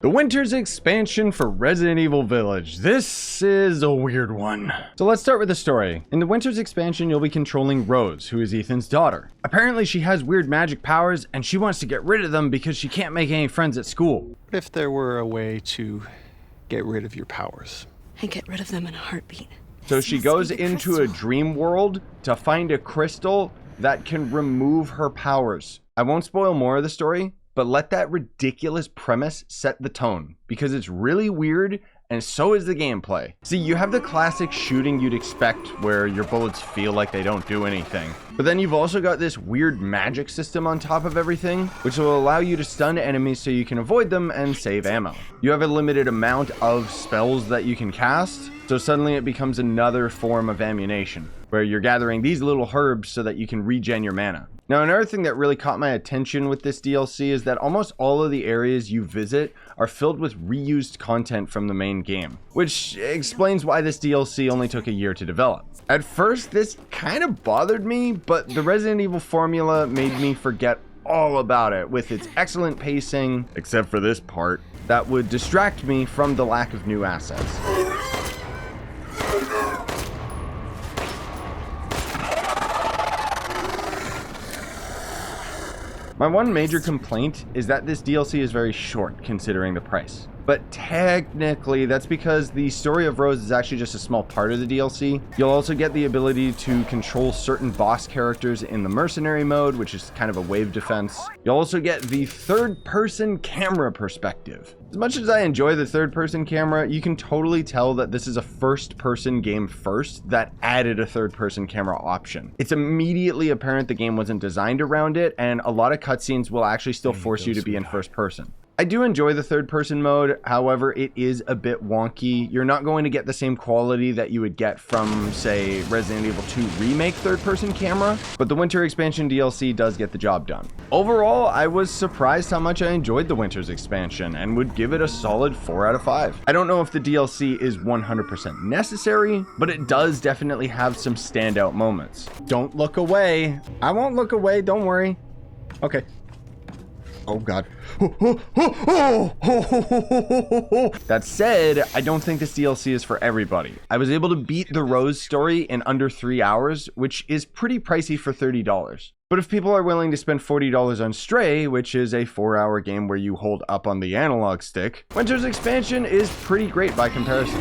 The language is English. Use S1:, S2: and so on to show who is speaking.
S1: The Winter's expansion for Resident Evil Village. This is a weird one. So let's start with the story. In the Winter's expansion, you'll be controlling Rose, who is Ethan's daughter. Apparently she has weird magic powers and she wants to get rid of them because she can't make any friends at school.
S2: What if there were a way to get rid of your powers?
S3: I'd get rid of them in a heartbeat.
S1: So she goes into a dream world to find a crystal that can remove her powers. I won't spoil more of the story, but let that ridiculous premise set the tone, because it's really weird and so is the gameplay. See, you have the classic shooting you'd expect where your bullets feel like they don't do anything. But then you've also got this weird magic system on top of everything, which will allow you to stun enemies so you can avoid them and save ammo. You have a limited amount of spells that you can cast, so suddenly it becomes another form of ammunition, where you're gathering these little herbs so that you can regen your mana. Now, another thing that really caught my attention with this DLC is that almost all of the areas you visit are filled with reused content from the main game, which explains why this DLC only took a year to develop. At first, this kind of bothered me, but the Resident Evil formula made me forget all about it with its excellent pacing, except for this part, that would distract me from the lack of new assets. My one major complaint is that this DLC is very short considering the price. But technically, that's because the story of Rose is actually just a small part of the DLC. You'll also get the ability to control certain boss characters in the mercenary mode, which is kind of a wave defense. You'll also get the third-person camera perspective. As much as I enjoy the third-person camera, you can totally tell that this is a first-person game first that added a third-person camera option. It's immediately apparent the game wasn't designed around it, and a lot of cutscenes will actually still force you to be in first person. I do enjoy the third person mode, however, it is a bit wonky. You're not going to get the same quality that you would get from, say, Resident Evil 2 Remake third person camera, but the Winter Expansion DLC does get the job done. Overall, I was surprised how much I enjoyed the Winter's Expansion and would give it a solid 4 out of 5. I don't know if the DLC is 100% necessary, but it does definitely have some standout moments. Don't look away. I won't look away, don't worry. Okay. Oh god. That said, I don't think this DLC is for everybody. I was able to beat the Rose story in under 3 hours, which is pretty pricey for $30. But if people are willing to spend $40 on Stray, which is a 4-hour game where you hold up on the analog stick, Winter's Expansion is pretty great by comparison.